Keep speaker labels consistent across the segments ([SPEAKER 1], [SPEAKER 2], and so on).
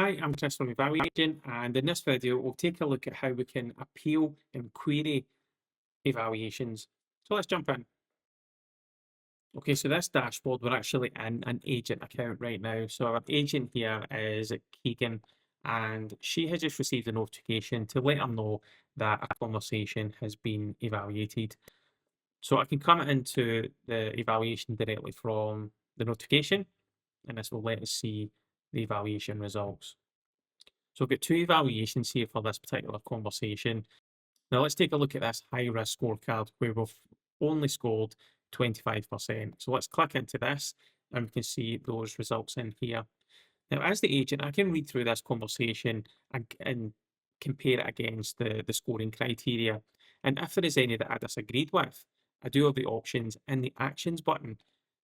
[SPEAKER 1] Hi, I'm Chris from evaluagent, and in this video, we'll take a look at how we can appeal and query evaluations. So let's jump in. Okay, so this dashboard, we're actually in an agent account right now. So our agent here is Keegan, and she has just received a notification to let her know that a conversation has been evaluated. So I can come into the evaluation directly from the notification, and this will let us see the evaluation results. So I've got two evaluations here for this particular conversation. Now let's take a look at this high risk scorecard where we've only scored 25%. So let's click into this and we can see those results in here. Now, as the agent, I can read through this conversation and compare it against the scoring criteria. And if there is any that I disagreed with, I do have the options in the actions button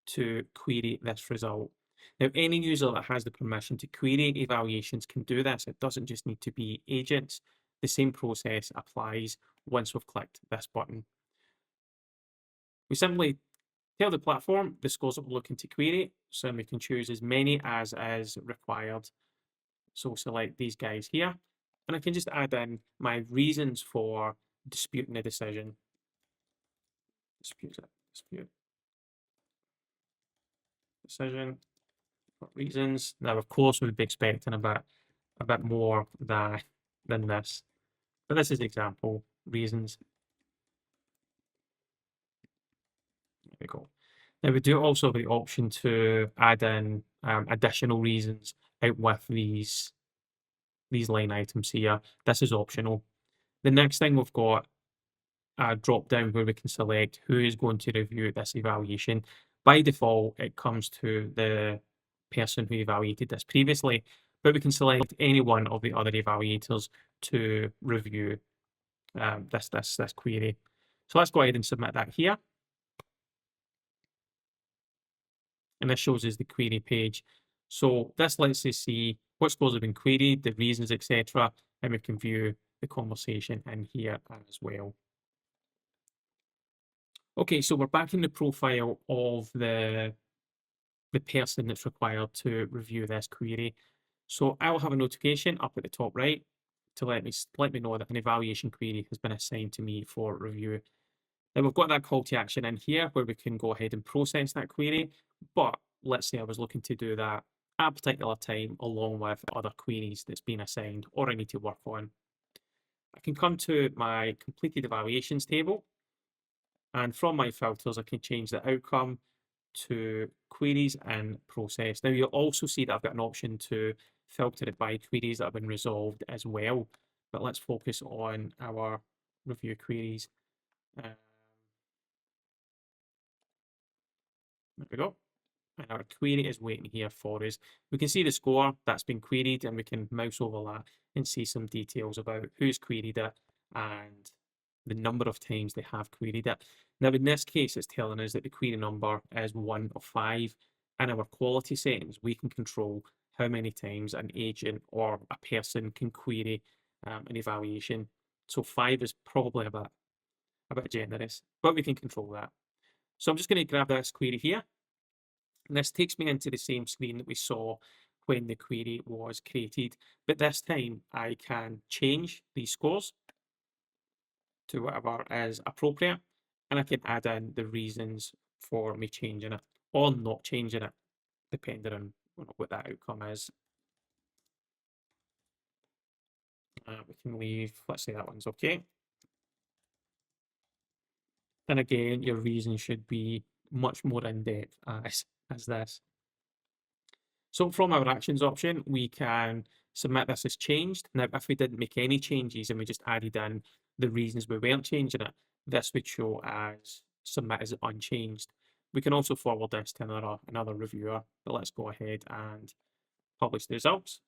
[SPEAKER 1] to query this result. Now, any user that has the permission to query evaluations can do this. It doesn't just need to be agents. The same process applies once we've clicked this button. We simply tell the platform the scores that we're looking to query, so we can choose as many as is required. So select these guys here, and I can just add in my reasons for disputing a decision. Dispute decision reasons. Now, of course, we'd be expecting a bit more than this, but this is example reasons. There we go. Now we do also have the option to add in additional reasons out with these line items here. This is optional. The next thing we've got a drop down where we can select who is going to review this evaluation. By default, it comes to the person who evaluated this previously, but we can select any one of the other evaluators to review this query. So let's go ahead and submit that here. And this shows us the query page. So this lets us see what scores have been queried, the reasons, etc., and we can view the conversation in here as well. Okay, so we're back in the profile of the person that's required to review this query. So I will have a notification up at the top right to let me know that an evaluation query has been assigned to me for review. Now we've got that call to action in here where we can go ahead and process that query, but let's say I was looking to do that at a particular time along with other queries that's been assigned or I need to work on. I can come to my completed evaluations table, and from my filters I can change the outcome to queries and process. Now you'll also see that I've got an option to filter it by queries that have been resolved as well, but let's focus on our review queries. There we go. And our query is waiting here for us. We can see the score that's been queried and we can mouse over that and see some details about who's queried it and the number of times they have queried it. Now in this case, it's telling us that the query number is 1 of 5. In our quality settings, we can control how many times an agent or a person can query an evaluation. So 5 is probably a bit generous, but we can control that. So I'm just going to grab this query here. And this takes me into the same screen that we saw when the query was created. But this time I can change these scores to whatever is appropriate. And I can add in the reasons for me changing it or not changing it, depending on what that outcome is. We can leave, let's say that one's okay. And again, your reason should be much more in depth as this. So from our actions option, we can submit this as changed. Now, if we didn't make any changes and we just added in the reasons we weren't changing it, this would show as submit as unchanged. We can also forward this to another reviewer, but let's go ahead and publish the results.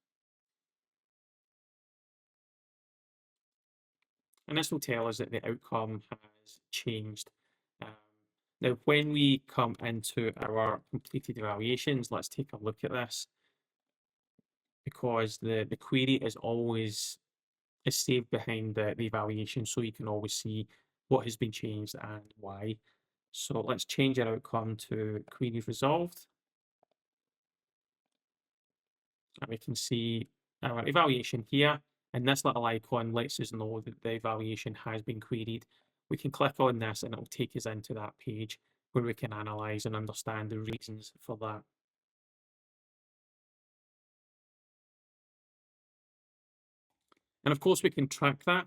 [SPEAKER 1] And this will tell us that the outcome has changed. Now, when we come into our completed evaluations, let's take a look at this, because the query is always saved behind the evaluation, so you can always see what has been changed and why. So let's change our outcome to query resolved. And we can see our evaluation here, and this little icon lets us know that the evaluation has been queried. We can click on this and it will take us into that page where we can analyse and understand the reasons for that. And of course, we can track that.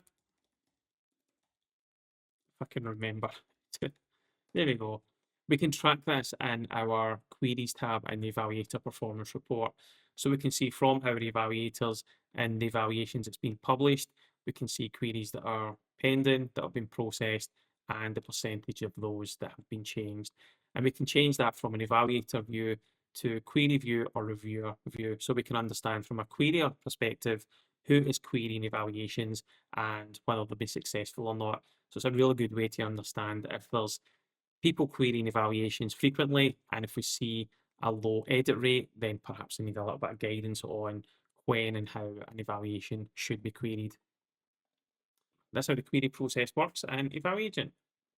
[SPEAKER 1] If I can remember. There we go. We can track this in our queries tab in the evaluator performance report. So we can see from our evaluators and the evaluations that's been published, we can see queries that are pending, that have been processed, and the percentage of those that have been changed. And we can change that from an evaluator view to query view or reviewer view. So we can understand from a querier perspective who is querying evaluations and whether they'll be successful or not. So it's a really good way to understand if there's people querying evaluations frequently, and if we see a low edit rate, then perhaps we need a little bit of guidance on when and how an evaluation should be queried. That's how the query process works in evaluagent.